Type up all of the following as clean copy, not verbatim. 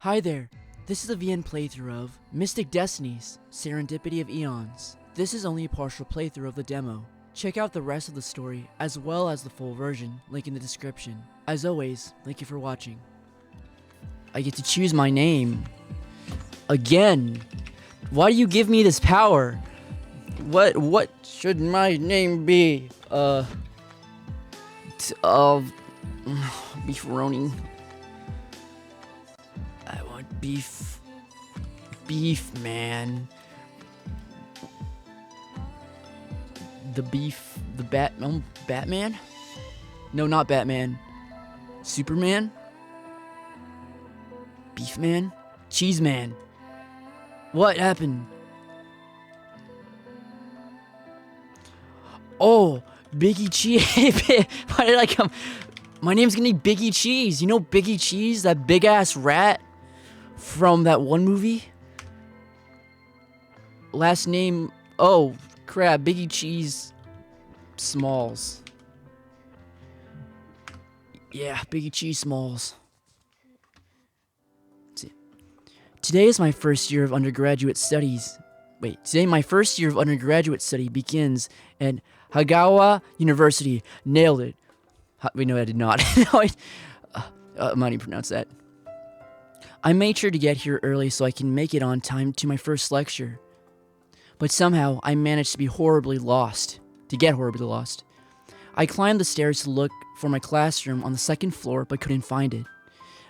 Hi there, this is a VN playthrough of Mystic Destinies, Serendipity of Aeons. This is only a partial playthrough of the demo. Check out the rest of the story, as well as the full version, link in the description. As always, thank you for watching. I get to choose my name. Again! Why do you give me this power? What should my name be? Beefaroni. I want beef. Beef, man. Batman? No, not Batman. Superman? Beef man? Cheese man. What happened? Oh, Biggie Cheese. Why did I come? My name's gonna be Biggie Cheese. You know Biggie Cheese? That big ass rat from that one movie? Last name. Oh, crap. Biggie Cheese Smalls. Yeah, Biggie Cheese Smalls. Today is my first year of undergraduate studies. Today my first year of undergraduate study begins at Hagawa University. Nailed it. Wait, no, I did not. I'm not even pronounce that. I made sure to get here early so I can make it on time to my first lecture. But somehow I managed to get horribly lost. I climbed the stairs to look for my classroom on the second floor, but couldn't find it.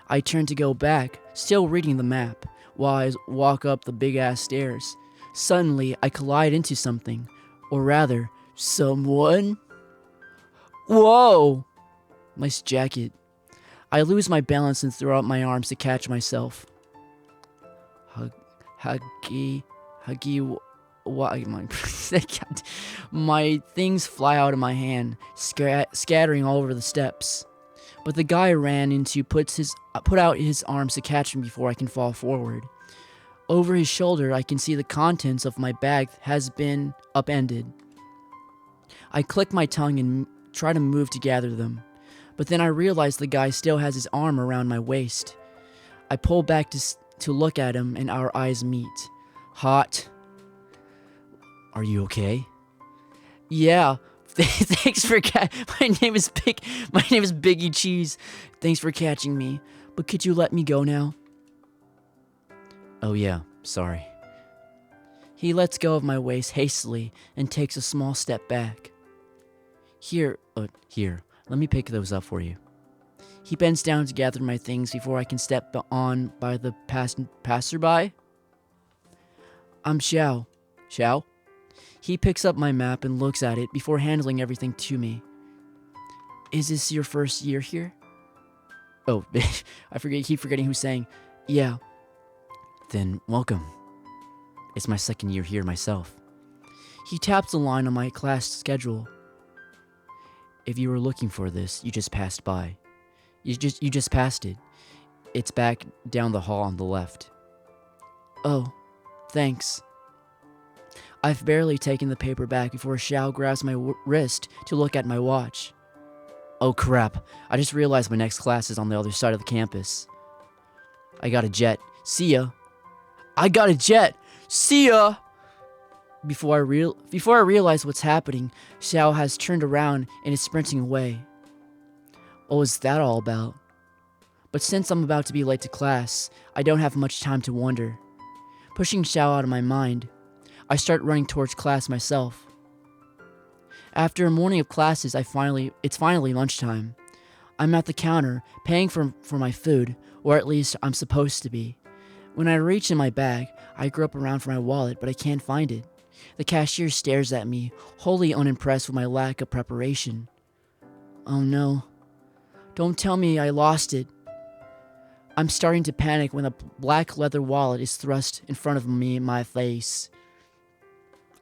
I turned to go back, still reading the map, while I walk up the big-ass stairs. Suddenly, I collide into something. Or rather, someone. Whoa! Nice jacket. I lose my balance and throw out my arms to catch myself. My things fly out of my hand, scattering all over the steps. But the guy I ran into put out his arms to catch me before I can fall forward. Over his shoulder, I can see the contents of my bag has been upended. I click my tongue and try to move to gather them, but then I realize the guy still has his arm around my waist. I pull back to look at him, and our eyes meet. Hot. Are you okay? Yeah. Thanks for My name is Biggie Cheese. Thanks for catching me. But could you let me go now? Oh yeah, sorry. He lets go of my waist hastily and takes a small step back. Here, let me pick those up for you. He bends down to gather my things before I can step on by the passerby. I'm Xiao. Xiao? He picks up my map and looks at it before handling everything to me. Is this your first year here? Oh, I keep forgetting who's saying, yeah. Then welcome. It's my second year here myself. He taps a line on my class schedule. If you were looking for this, you just passed by. You just passed it. It's back down the hall on the left. Oh, thanks. I've barely taken the paper back before Xiao grabs my wrist to look at my watch. Oh crap, I just realized my next class is on the other side of the campus. I got a jet. See ya. I got a jet. See ya. Before I realize what's happening, Xiao has turned around and is sprinting away. What was that all about? But since I'm about to be late to class, I don't have much time to wonder. Pushing Xiao out of my mind, I start running towards class myself. After a morning of classes, it's finally lunchtime. I'm at the counter, paying for my food, or at least I'm supposed to be. When I reach in my bag, I grope around for my wallet, but I can't find it. The cashier stares at me, wholly unimpressed with my lack of preparation. Oh no. Don't tell me I lost it. I'm starting to panic when a black leather wallet is thrust in front of me in my face.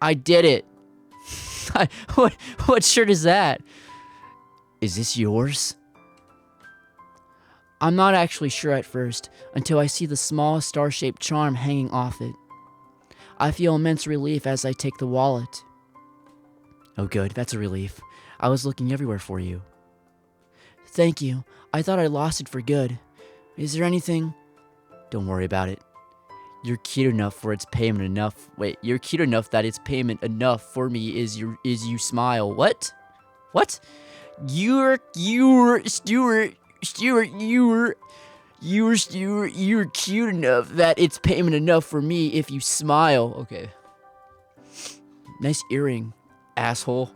I did it. What shirt is that? Is this yours? I'm not actually sure at first, until I see the small star-shaped charm hanging off it. I feel immense relief as I take the wallet. Oh good, that's a relief. I was looking everywhere for you. Thank you. I thought I lost it for good. Is there anything... Don't worry about it. You're cute enough for its payment enough. Wait, you're cute enough that its payment enough for me is you smile. What? What? You're Stuart, you're cute enough that it's payment enough for me if you smile. Okay. Nice earring, asshole.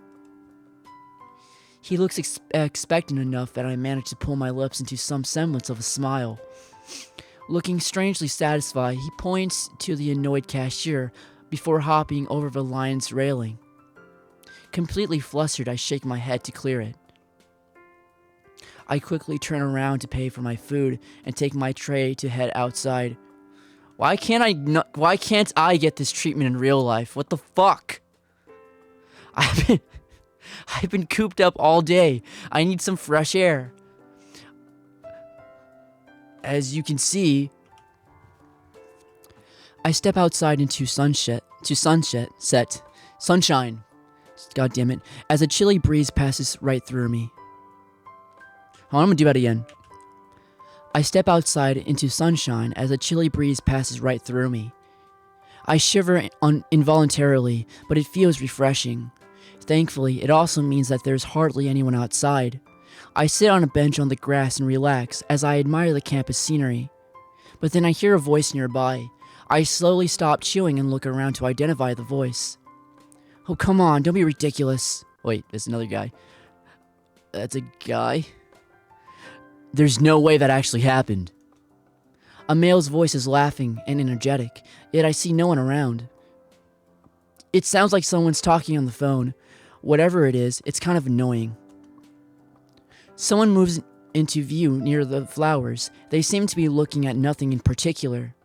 He looks expectant enough that I manage to pull my lips into some semblance of a smile. Looking strangely satisfied, he points to the annoyed cashier before hopping over the line's railing. Completely flustered, I shake my head to clear it. I quickly turn around to pay for my food and take my tray to head outside. Why can't I get this treatment in real life? What the fuck? I've been cooped up all day. I need some fresh air. As you can see, I step outside into sunshine. God damn it. As a chilly breeze passes right through me. Hold on, I'm gonna do that again. I step outside into sunshine as a chilly breeze passes right through me. I shiver involuntarily, but it feels refreshing. Thankfully, it also means that there's hardly anyone outside. I sit on a bench on the grass and relax as I admire the campus scenery. But then I hear a voice nearby. I slowly stop chewing and look around to identify the voice. Oh, come on, don't be ridiculous. Wait, there's another guy. That's a guy? There's no way that actually happened. A male's voice is laughing and energetic, yet I see no one around. It sounds like someone's talking on the phone. Whatever it is, it's kind of annoying. Someone moves into view near the flowers. They seem to be looking at nothing in particular.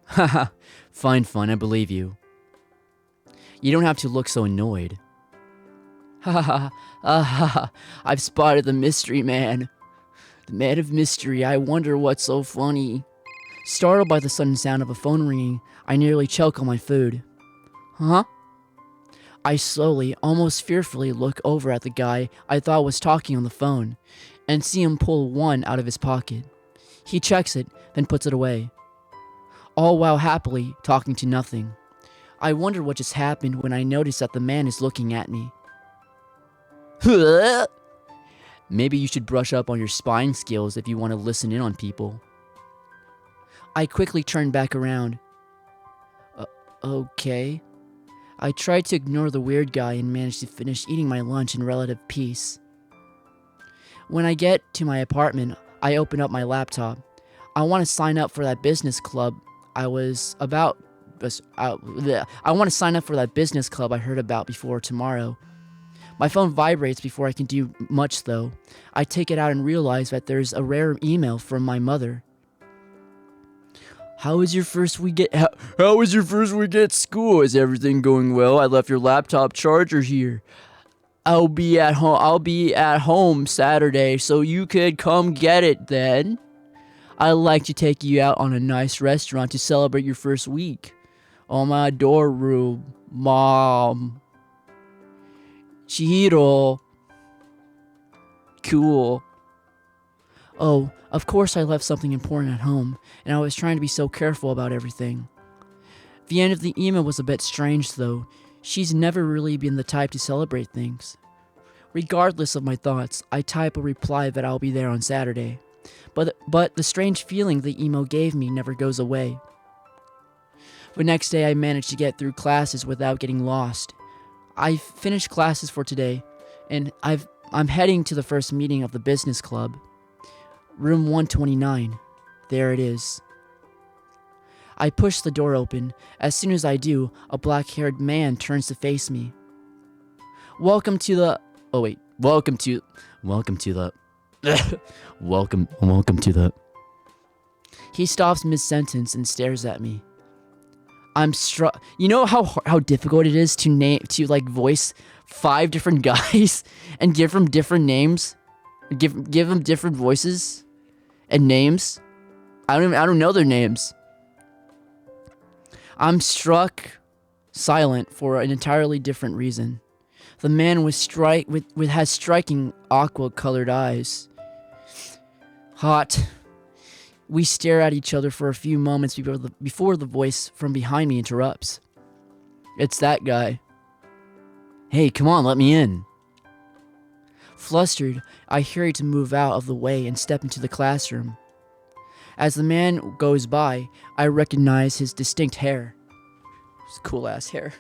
Haha, fine, I believe you. You don't have to look so annoyed. Ha ha, I've spotted the mystery man. The man of mystery, I wonder what's so funny. Startled by the sudden sound of a phone ringing, I nearly choke on my food. Huh? I slowly, almost fearfully look over at the guy I thought was talking on the phone, and see him pull one out of his pocket. He checks it, then puts it away. All while happily talking to nothing. I wonder what just happened when I notice that the man is looking at me. Maybe you should brush up on your spying skills if you want to listen in on people. I quickly turn back around. Okay. I tried to ignore the weird guy and managed to finish eating my lunch in relative peace. When I get to my apartment, I open up my laptop. I want to sign up for that business club I want to sign up for that business club I heard about before tomorrow. My phone vibrates before I can do much, though. I take it out and realize that there's a rare email from my mother. How was your first week at school? Is everything going well? I left your laptop charger here. I'll be at home Saturday, so you could come get it then. I'd like to take you out on a nice restaurant to celebrate your first week. On my dorm room, Mom. Chihiro. Cool. Oh, of course I left something important at home, and I was trying to be so careful about everything. The end of the email was a bit strange, though. She's never really been the type to celebrate things. Regardless of my thoughts, I type a reply that I'll be there on Saturday. But the strange feeling the email gave me never goes away. The next day I managed to get through classes without getting lost. I finished classes for today, and I'm heading to the first meeting of the business club. Room 129. There it is. I push the door open. As soon as I do, a black-haired man turns to face me. Welcome to the... He stops mid-sentence and stares at me. I'm struck. You know how difficult it is to voice 5 different guys and give them different names, give them different voices and names. I don't know their names. I'm struck silent for an entirely different reason. The man has striking aqua-colored eyes. Hot. We stare at each other for a few moments before the voice from behind me interrupts. It's that guy. Hey, come on, let me in. Flustered, I hurry to move out of the way and step into the classroom. As the man goes by, I recognize his distinct hair. His cool-ass hair.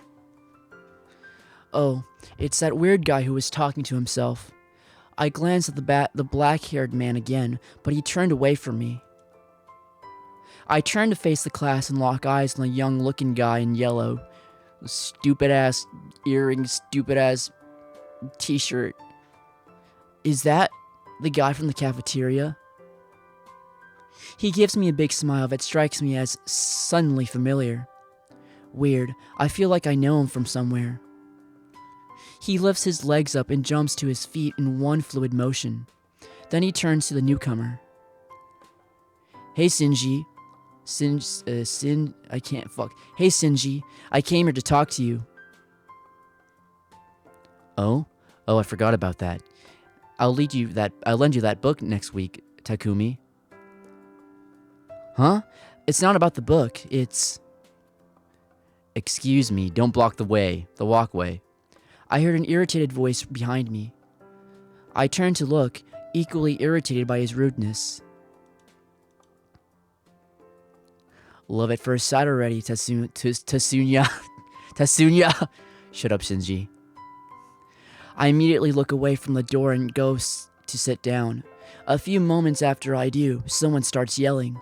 Oh, it's that weird guy who was talking to himself. I glanced at the black-haired man again, but he turned away from me. I turned to face the class and lock eyes on the young-looking guy in yellow. Stupid-ass earrings, stupid-ass t-shirt. Is that the guy from the cafeteria? He gives me a big smile that strikes me as suddenly familiar. Weird, I feel like I know him from somewhere. He lifts his legs up and jumps to his feet in one fluid motion. Then he turns to the newcomer. Hey, Shinji. Hey, Shinji. I came here to talk to you. Oh, I forgot about that. I'll lend you that book next week, Takumi. Huh? It's not about the book, it's... Excuse me, don't block the walkway. I heard an irritated voice behind me. I turned to look, equally irritated by his rudeness. Love at first sight already, Tasunya. Tasunya! Shut up, Shinji. I immediately look away from the door and go to sit down. A few moments after I do, someone starts yelling.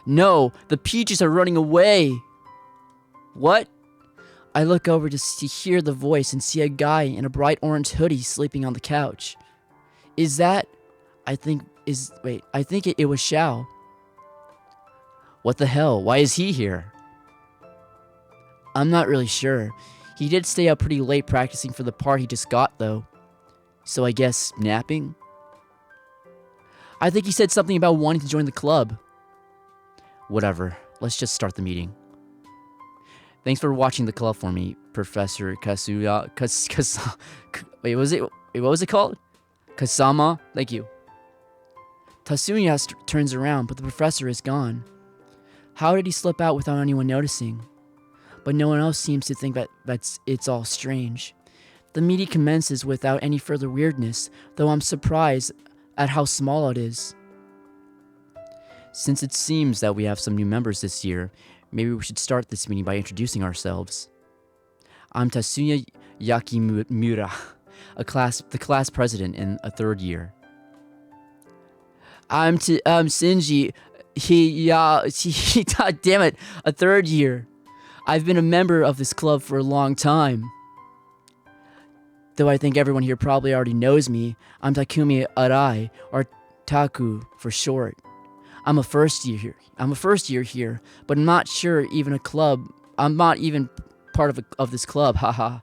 No, the peaches are running away! What? I look over to hear the voice and see a guy in a bright orange hoodie sleeping on the couch. Is that... I think it was Xiao. What the hell? Why is he here? I'm not really sure. He did stay up pretty late practicing for the part he just got, though. So I guess napping? I think he said something about wanting to join the club. Whatever. Let's just start the meeting. Thanks for watching the club for me, Professor Kasuya. Wait, what was it called? Kasama? Thank you. Tasunya turns around, but the professor is gone. How did he slip out without anyone noticing? But no one else seems to think that it's all strange. The meeting commences without any further weirdness, though I'm surprised at how small it is. Since it seems that we have some new members this year, maybe we should start this meeting by introducing ourselves. I'm Tasunya Yakimura, the class president in a third year. I'm Shinji. God damn it, a third year. I've been a member of this club for a long time. Though I think everyone here probably already knows me, I'm Takumi Arai, or Taku for short. I'm a first year here, but I'm not sure even a club. I'm not even part of this club, haha.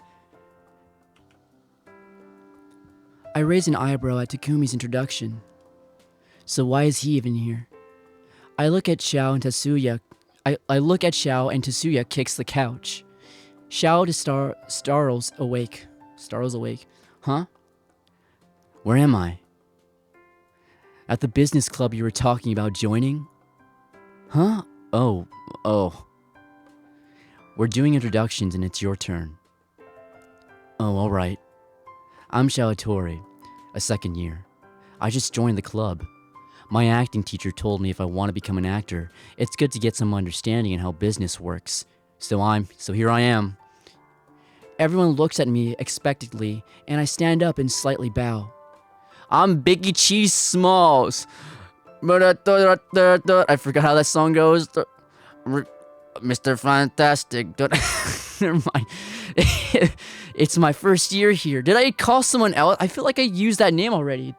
I raise an eyebrow at Takumi's introduction. So why is he even here? I look at Xiao and Tatsuya. I look at Xiao and Tatsuya kicks the couch. Xiao startles awake. Huh? Where am I? At the business club you were talking about joining? Huh? Oh. We're doing introductions and it's your turn. Oh, alright. I'm Xiaotori, a second year. I just joined the club. My acting teacher told me if I want to become an actor, it's good to get some understanding in how business works. So here I am. Everyone looks at me expectantly, and I stand up and slightly bow. I'm Biggie Cheese Smalls. I forgot how that song goes. Mr. Fantastic. Never mind. It's my first year here. Did I call someone else? I feel like I used that name already.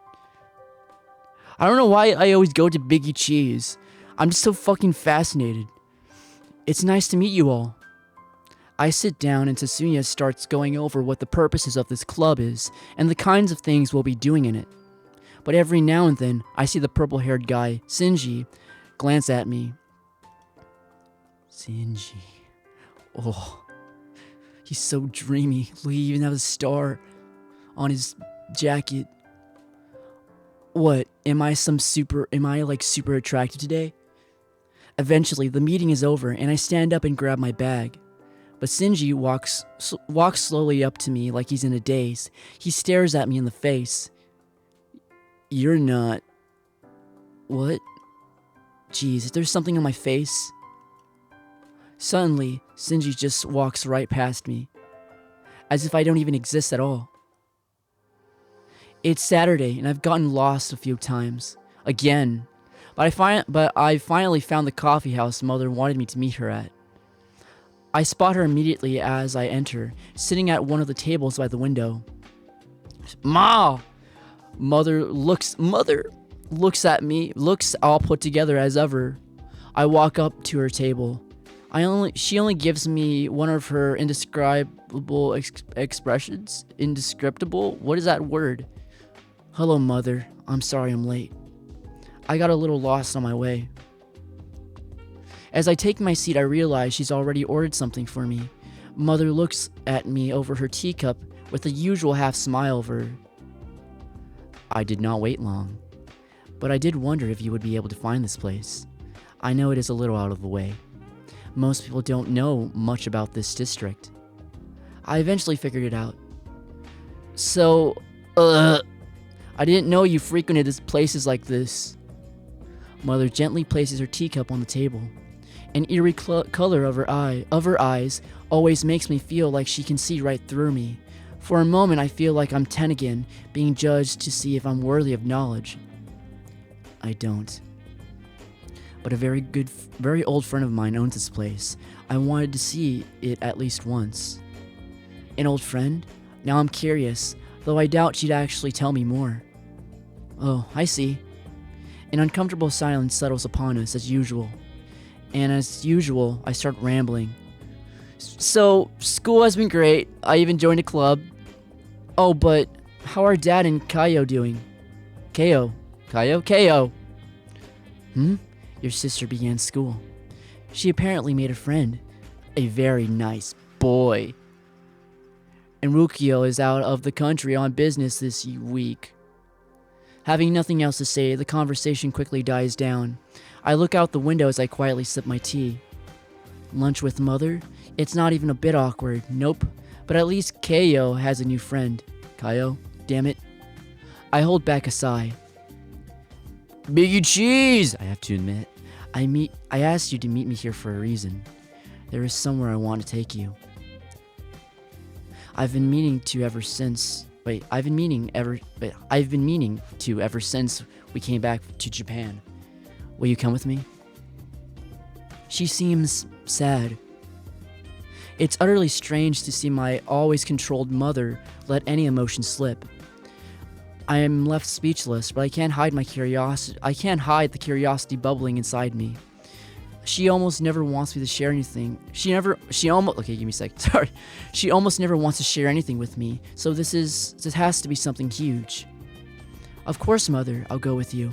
I don't know why I always go to Biggie Cheese. I'm just so fucking fascinated. It's nice to meet you all. I sit down and Tatsuya starts going over what the purposes of this club is and the kinds of things we'll be doing in it. But every now and then, I see the purple-haired guy, Shinji, glance at me. Shinji. Oh, he's so dreamy. Look, he even has a star on his jacket. What? Am I like super attractive today? Eventually, the meeting is over and I stand up and grab my bag. But Shinji walks slowly up to me like he's in a daze. He stares at me in the face. You're not... What? Jeez, is there something on my face? Suddenly, Shinji just walks right past me, as if I don't even exist at all. It's Saturday, and I've gotten lost a few times. Again. But I finally found the coffee house Mother wanted me to meet her at. I spot her immediately as I enter, sitting at one of the tables by the window. Ma! Mother looks at me, looks all put together as ever. I walk up to her table. She only gives me one of her indescribable expressions. Indescriptible? What is that word? Hello, Mother. I'm sorry I'm late. I got a little lost on my way. As I take my seat, I realize she's already ordered something for me. Mother looks at me over her teacup with the usual half smile of her. I did not wait long, but I did wonder if you would be able to find this place. I know it is a little out of the way. Most people don't know much about this district. I eventually figured it out. So, I didn't know you frequented places like this. Mother gently places her teacup on the table. An eerie color of her eyes always makes me feel like she can see right through me. For a moment, I feel like I'm 10 again, being judged to see if I'm worthy of knowledge. I don't. But a very old friend of mine owns this place. I wanted to see it at least once. An old friend? Now I'm curious, though I doubt she'd actually tell me more. Oh, I see. An uncomfortable silence settles upon us as usual. And as usual, I start rambling. So, school has been great. I even joined a club. Oh, but how are Dad and Kaio doing? Kaio? Your sister began school. She apparently made a friend. A very nice boy. And Rukio is out of the country on business this week. Having nothing else to say, the conversation quickly dies down. I look out the window as I quietly sip my tea. Lunch with Mother? It's not even a bit awkward, nope. But at least Kaio has a new friend. Kaio? Damn it. I hold back a sigh. Biggie cheese! I have to admit. I asked you to meet me here for a reason. There is somewhere I want to take you. I've been meaning to ever since we came back to Japan. Will you come with me? She seems sad. It's utterly strange to see my always controlled mother let any emotion slip. I am left speechless, but I can't hide the curiosity bubbling inside me. She almost never wants me to share anything. Okay, give me a sec. Sorry. She almost never wants to share anything with me, so this has to be something huge. Of course, Mother, I'll go with you.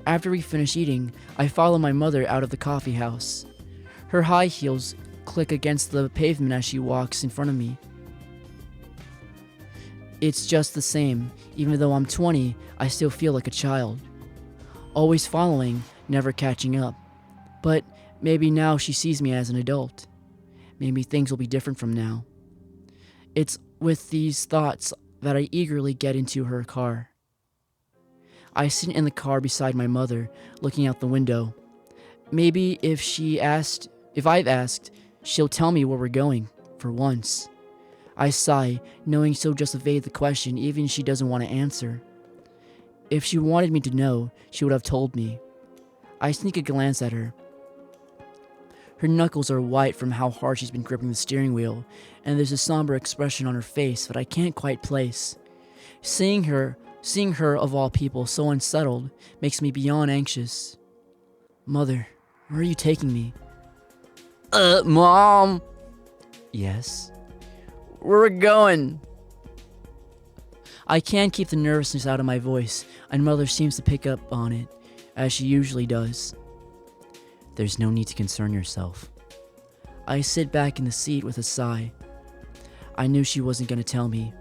After we finish eating, I follow my mother out of the coffee house. Her high heels click against the pavement as she walks in front of me. It's just the same. Even though I'm 20, I still feel like a child. Always following, never catching up. But maybe now she sees me as an adult. Maybe things will be different from now. It's with these thoughts that I eagerly get into her car. I sit in the car beside my mother, looking out the window. Maybe if I've asked, she'll tell me where we're going, for once. I sigh, knowing she'll just evade the question even if she doesn't want to answer. If she wanted me to know, she would have told me. I sneak a glance at her. Her knuckles are white from how hard she's been gripping the steering wheel, and there's a somber expression on her face that I can't quite place. Seeing her, of all people, so unsettled, makes me beyond anxious. Mother, where are you taking me? Mom! Yes? Where are we going? I can't keep the nervousness out of my voice, and Mother seems to pick up on it, as she usually does. There's no need to concern yourself. I sit back in the seat with a sigh. I knew she wasn't going to tell me.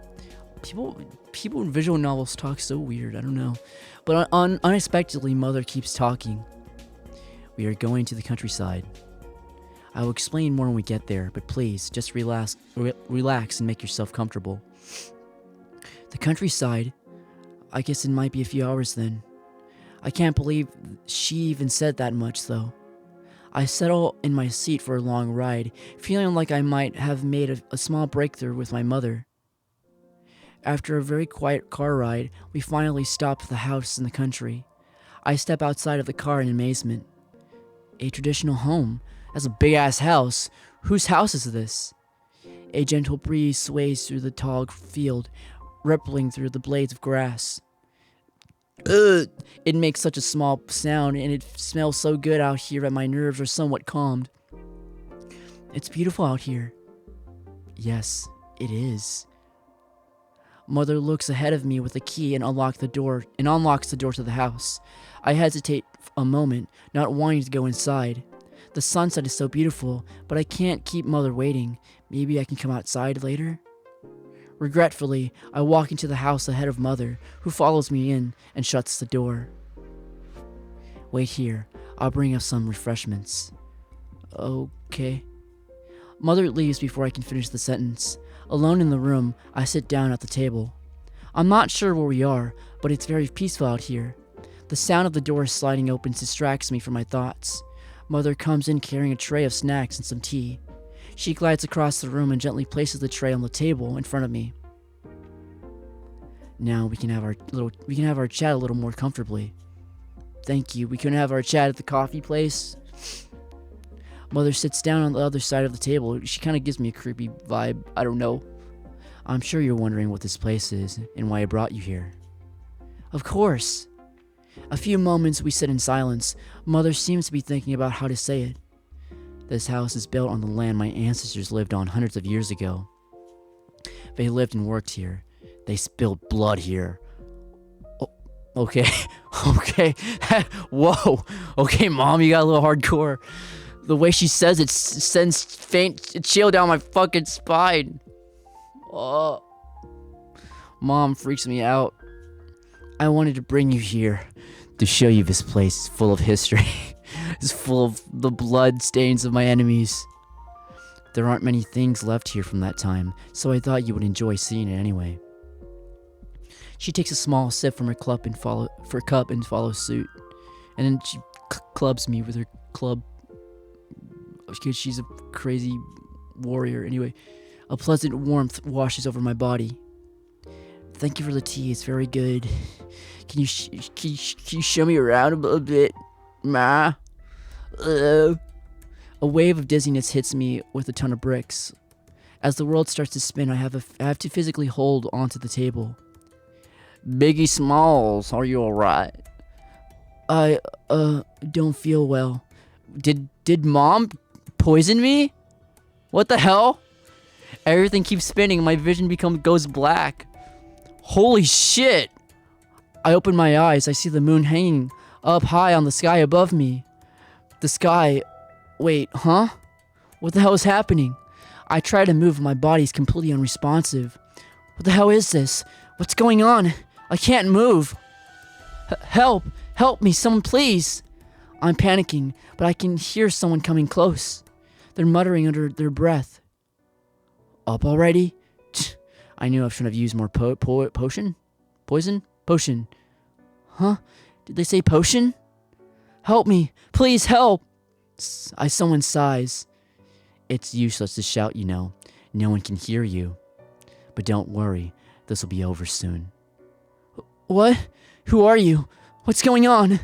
People in visual novels talk so weird. I don't know. But unexpectedly, Mother keeps talking. We are going to the countryside. I will explain more when we get there, but please, just relax and make yourself comfortable. The countryside? I guess it might be a few hours then. I can't believe she even said that much, though. I settle in my seat for a long ride, feeling like I might have made a small breakthrough with my mother. After a very quiet car ride, we finally stop at the house in the country. I step outside of the car in amazement. A traditional home? That's a big-ass house. Whose house is this? A gentle breeze sways through the tall field, rippling through the blades of grass. Ugh! It makes such a small sound, and it smells so good out here that my nerves are somewhat calmed. It's beautiful out here. Yes, it is. Mother looks ahead of me with a key and unlocks the door to the house. I hesitate a moment, not wanting to go inside. The sunset is so beautiful, but I can't keep Mother waiting. Maybe I can come outside later? Regretfully, I walk into the house ahead of Mother, who follows me in and shuts the door. Wait here. I'll bring us some refreshments. Okay. Mother leaves before I can finish the sentence. Alone in the room, I sit down at the table. I'm not sure where we are, but it's very peaceful out here. The sound of the door sliding open distracts me from my thoughts. Mother comes in carrying a tray of snacks and some tea. She glides across the room and gently places the tray on the table in front of me. Now we can have our chat a little more comfortably. Thank you. We couldn't have our chat at the coffee place. Mother sits down on the other side of the table. She kind of gives me a creepy vibe. I don't know. I'm sure you're wondering what this place is and why I brought you here. Of course. A few moments we sit in silence. Mother seems to be thinking about how to say it. This house is built on the land my ancestors lived on hundreds of years ago. They lived and worked here. They spilled blood here. Oh, okay. Okay. Whoa. Okay, Mom, you got a little hardcore. The way she says it sends faint chill down my fucking spine. Oh. Mom freaks me out. I wanted to bring you here to show you this place is full of history. It's full of the blood stains of my enemies. There aren't many things left here from that time, so I thought you would enjoy seeing it anyway. She takes a small sip from her cup and follows suit. And then she clubs me with her club. Because she's a crazy warrior. Anyway, a pleasant warmth washes over my body. Thank you for the tea. It's very good. Can you show me around a little bit, Ma? A wave of dizziness hits me with a ton of bricks. As the world starts to spin, I have to physically hold onto the table. Biggie Smalls, are you alright? I don't feel well. Did Mom poison me? What the hell? Everything keeps spinning. My vision goes black. Holy shit! I open my eyes. I see the moon hanging up high on the sky above me. The sky... Wait, huh? What the hell is happening? I try to move. My body's completely unresponsive. What the hell is this? What's going on? I can't move. Help! Help me, someone please! I'm panicking, but I can hear someone coming close. They're muttering under their breath. Up already? I knew I shouldn't have used more potion? Poison? Potion. Huh? Did they say potion? Help me! Please help! Someone sighs. It's useless to shout, you know. No one can hear you. But don't worry, this will be over soon. What? Who are you? What's going on?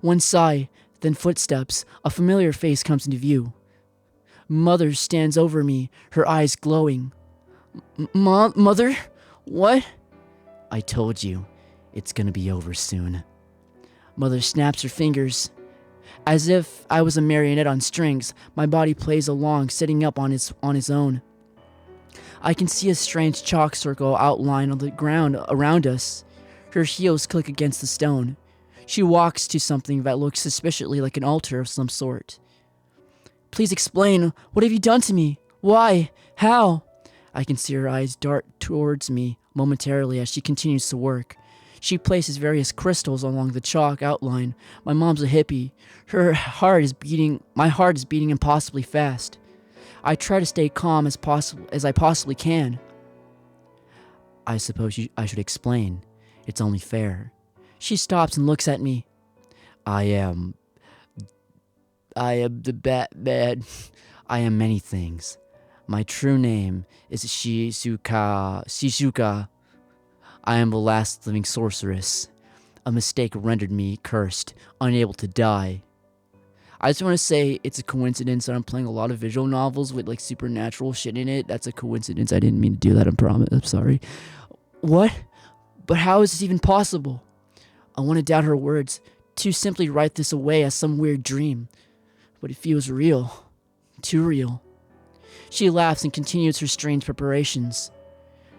One sigh, then footsteps. A familiar face comes into view. Mother stands over me, her eyes glowing. Mother? What? I told you, it's gonna be over soon. Mother snaps her fingers. As if I was a marionette on strings, my body plays along, sitting up on its own. I can see a strange chalk circle outlined on the ground around us. Her heels click against the stone. She walks to something that looks suspiciously like an altar of some sort. Please explain. What have you done to me? Why? How? I can see her eyes dart towards me, momentarily as she continues to work. She places various crystals along the chalk outline. My mom's a hippie. My heart is beating impossibly fast. I try to stay calm as I possibly can. I suppose I should explain. It's only fair. She stops and looks at me. I am the Batman. I am many things. My true name is Shizuka. I am the last living sorceress. A mistake rendered me cursed, unable to die. I just want to say it's a coincidence that I'm playing a lot of visual novels with like supernatural shit in it. That's a coincidence. I didn't mean to do that. I'm sorry. What? But how is this even possible? I want to doubt her words, to simply write this away as some weird dream. But it feels real. Too real. She laughs and continues her strange preparations.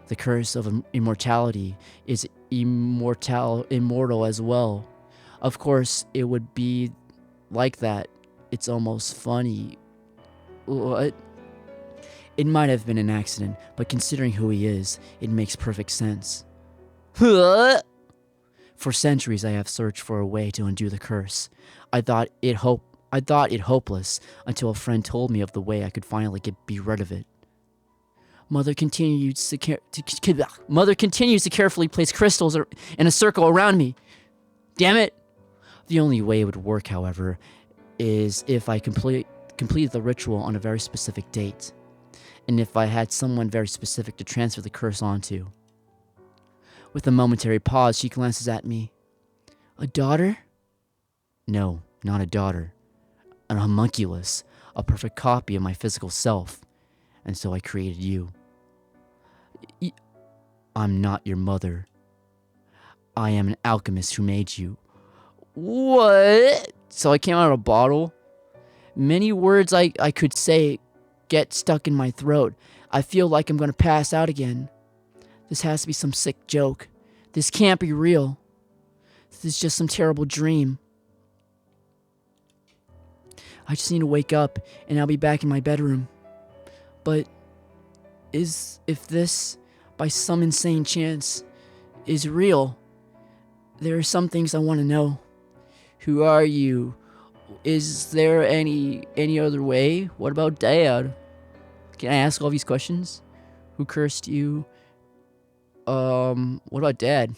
The curse of immortality is immortal as well. Of course, it would be like that. It's almost funny. What? It might have been an accident, but considering who he is, it makes perfect sense. For centuries, I have searched for a way to undo the curse. I thought it hopeless until a friend told me of the way I could finally be rid of it. Mother continues to carefully place crystals in a circle around me. Damn it! The only way it would work, however, is if I completed the ritual on a very specific date, and if I had someone very specific to transfer the curse onto. With a momentary pause, she glances at me. A daughter? No, not a daughter. An homunculus, a perfect copy of my physical self. And so I created you. I'm not your mother. I am an alchemist who made you. What? So I came out of a bottle? Many words I could say get stuck in my throat. I feel like I'm going to pass out again. This has to be some sick joke. This can't be real. This is just some terrible dream. I just need to wake up and I'll be back in my bedroom. But if this, by some insane chance, is real, there are some things I want to know. Who are you? Is there any other way? What about Dad? Can I ask all these questions? Who cursed you? What about Dad?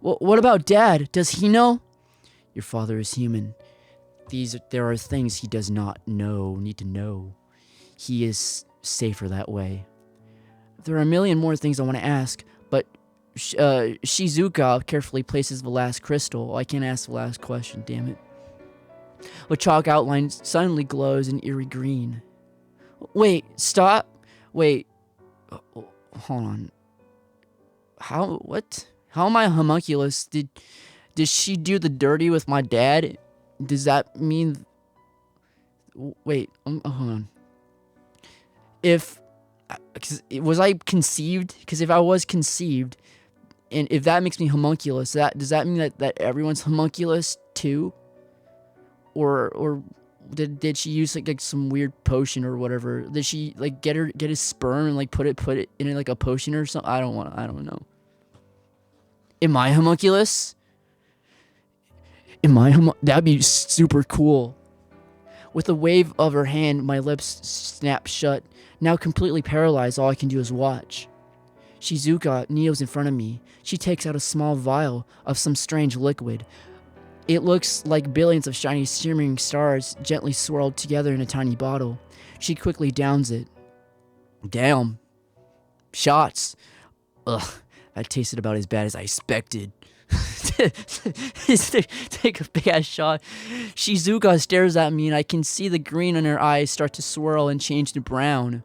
What about Dad? Does he know? Your father is human. There are things he does not need to know. He is safer that way. There are a million more things I want to ask, but Shizuka carefully places the last crystal. I can't ask the last question, damn it. The chalk outline suddenly glows an eerie green. Wait, stop. Wait. Hold on. What? How am I a homunculus? Did she do the dirty with my dad? Does that mean... Wait, hold on. Was I conceived? Because if I was conceived, and if that makes me homunculus, does that mean that everyone's homunculus too? Or did she use like some weird potion or whatever? Did she like get his sperm and like put it in like a potion or something? I don't know. Am I homunculus? That'd be super cool. With a wave of her hand, my lips snap shut. Now completely paralyzed, all I can do is watch. Shizuka kneels in front of me. She takes out a small vial of some strange liquid. It looks like billions of shiny shimmering stars gently swirled together in a tiny bottle. She quickly downs it. Damn. Shots. Ugh, that tasted about as bad as I expected. Take a big ass shot. Shizuka stares at me and I can see the green in her eyes start to swirl and change to brown.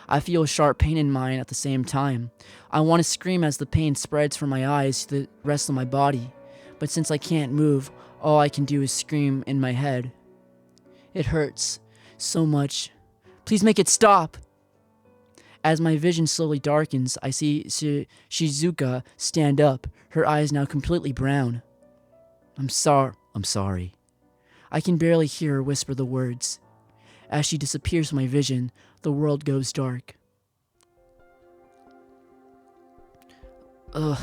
I feel sharp pain in mine at the same time. I want to scream as the pain spreads from my eyes to the rest of my body. But since I can't move, all I can do is scream in my head. It hurts so much. Please make it stop. As my vision slowly darkens, I see Shizuka stand up, her eyes now completely brown. I'm sorry. I can barely hear her whisper the words. As she disappears from my vision, the world goes dark. Ugh.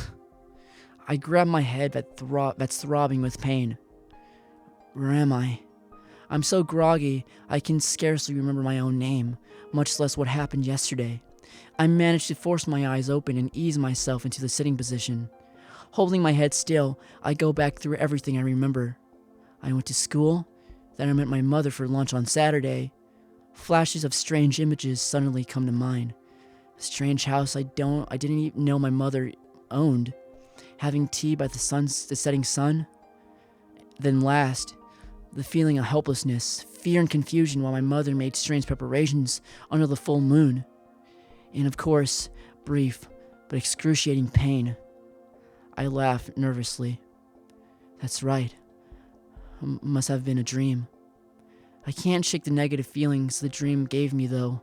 I grab my head that's throbbing with pain. Where am I? I'm so groggy, I can scarcely remember my own name, much less what happened yesterday. I manage to force my eyes open and ease myself into the sitting position. Holding my head still, I go back through everything I remember. I went to school, then I met my mother for lunch on Saturday. Flashes of strange images suddenly come to mind. A strange house I didn't even know my mother owned. Having tea by the setting sun. Then last, the feeling of helplessness, fear and confusion while my mother made strange preparations under the full moon. And of course, brief but excruciating pain. I laugh nervously. That's right. Must have been a dream. I can't shake the negative feelings the dream gave me, though,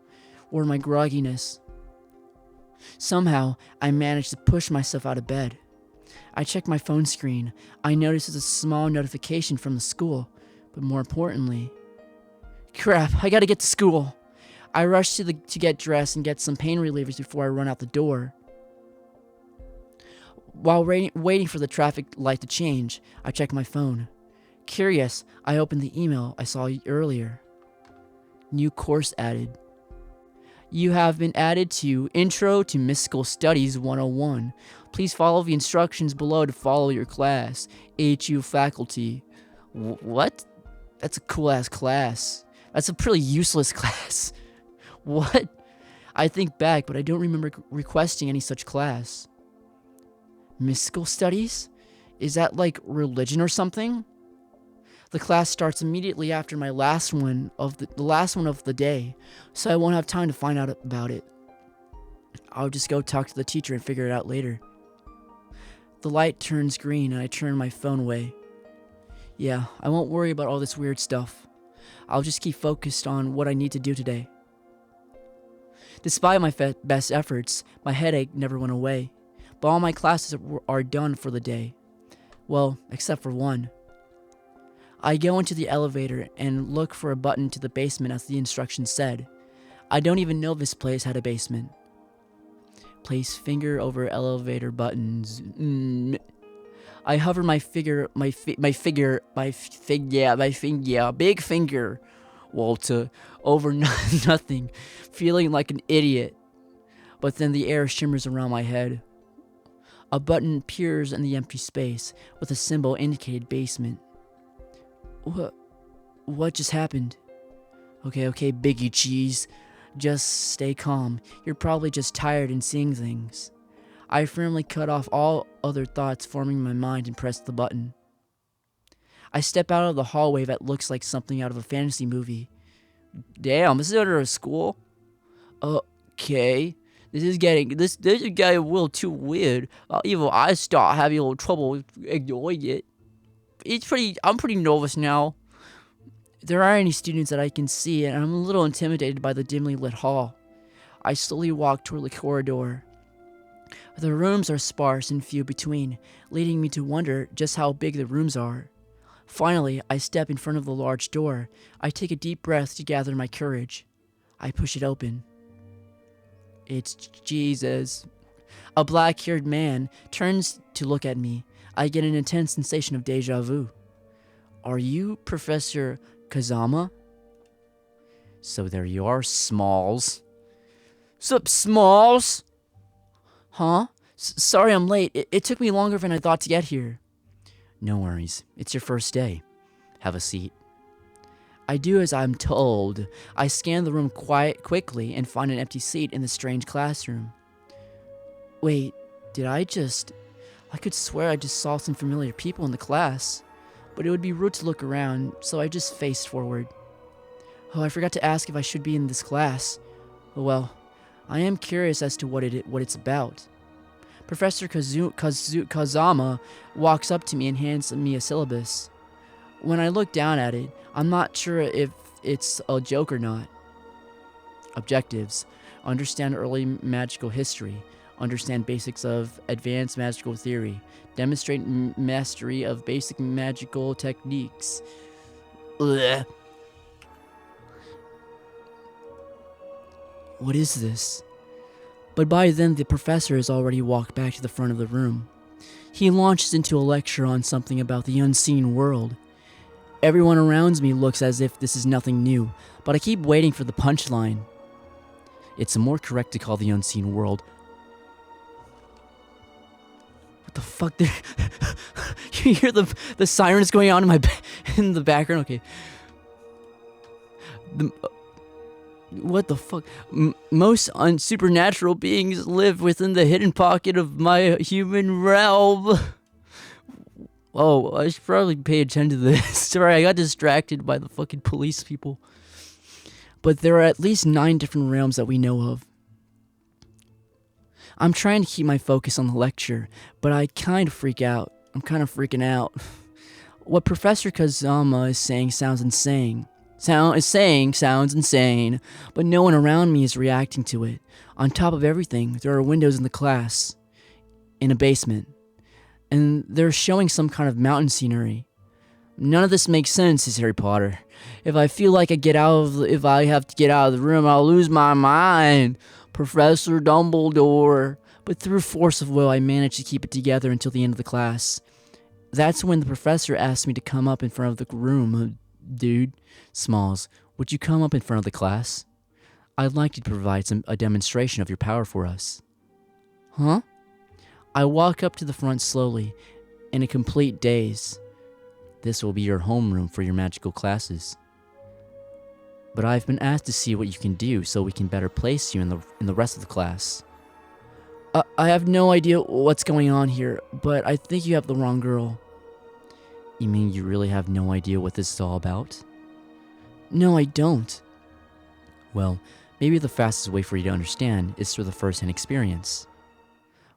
or my grogginess. Somehow, I managed to push myself out of bed. I check my phone screen. I notice it's a small notification from the school, but more importantly... Crap, I gotta get to school. I rush to get dressed and get some pain relievers before I run out the door. While waiting for the traffic light to change, I check my phone. Curious, I open the email I saw earlier. New course added. You have been added to Intro to Mystical Studies 101. Please follow the instructions below to follow your class. HU faculty. What? That's a cool-ass class. That's a pretty useless class. What? I think back, but I don't remember requesting any such class. Mystical Studies? Is that like religion or something? The class starts immediately after my last one of the day, so I won't have time to find out about it. I'll just go talk to the teacher and figure it out later. The light turns green and I turn my phone away. Yeah, I won't worry about all this weird stuff. I'll just keep focused on what I need to do today. Despite my best efforts, my headache never went away, but all my classes are done for the day. Well, except for one. I go into the elevator and look for a button to the basement as the instructions said. I don't even know this place had a basement. Place finger over elevator buttons. I hover my finger, big finger, Walter, over nothing, feeling like an idiot. But then the air shimmers around my head. A button appears in the empty space with a symbol indicated basement. What just happened? Okay, Biggie Cheese. Just stay calm. You're probably just tired and seeing things. I firmly cut off all other thoughts forming in my mind and press the button. I step out of the hallway that looks like something out of a fantasy movie. Damn, this is under a school? Okay. This is getting a little too weird. Even I start having a little trouble ignoring it. I'm pretty nervous now. There aren't any students that I can see, and I'm a little intimidated by the dimly lit hall. I slowly walk toward the corridor. The rooms are sparse and few between, leading me to wonder just how big the rooms are. Finally, I step in front of the large door. I take a deep breath to gather my courage. I push it open. It's Jesus. A black-haired man turns to look at me. I get an intense sensation of deja vu. Are you Professor Kazama? So there you are, Smalls. Sup, Smalls? Huh? Sorry I'm late. It took me longer than I thought to get here. No worries. It's your first day. Have a seat. I do as I'm told. I scan the room quickly and find an empty seat in the strange classroom. Wait, I could swear I just saw some familiar people in the class, but it would be rude to look around, so I just faced forward. Oh, I forgot to ask if I should be in this class. Well, I am curious as to what it's about. Professor Kazama walks up to me and hands me a syllabus. When I look down at it, I'm not sure if it's a joke or not. Objectives: understand early magical history, understand basics of advanced magical theory, demonstrate mastery of basic magical techniques. Ugh. What is this? But by then, the professor has already walked back to the front of the room. He launches into a lecture on something about the unseen world. Everyone around me looks as if this is nothing new, but I keep waiting for the punchline. It's more correct to call the unseen world. What the fuck? You hear the sirens going on in the background? Okay. What the fuck? Most supernatural beings live within the hidden pocket of my human realm. Oh, I should probably pay attention to this. Sorry, I got distracted by the fucking police people. But there are at least 9 different realms that we know of. I'm trying to keep my focus on the lecture, but I kind of freak out. I'm kind of freaking out. What Professor Kazama is saying sounds insane. Sounds insane, but no one around me is reacting to it. On top of everything, there are windows in the class, in a basement, and they're showing some kind of mountain scenery. None of this makes sense, says Harry Potter. If I have to get out of the room, I'll lose my mind. Professor Dumbledore. But through force of will, I managed to keep it together until the end of the class. That's when the professor asked me to come up in front of the room. Dude, Smalls, would you come up in front of the class? I'd like you to provide a demonstration of your power for us. Huh? I walk up to the front slowly, in a complete daze. This will be your homeroom for your magical classes. But I've been asked to see what you can do so we can better place you in the rest of the class. I have no idea what's going on here, but I think you have the wrong girl. You mean you really have no idea what this is all about? No, I don't. Well, maybe the fastest way for you to understand is through the first-hand experience.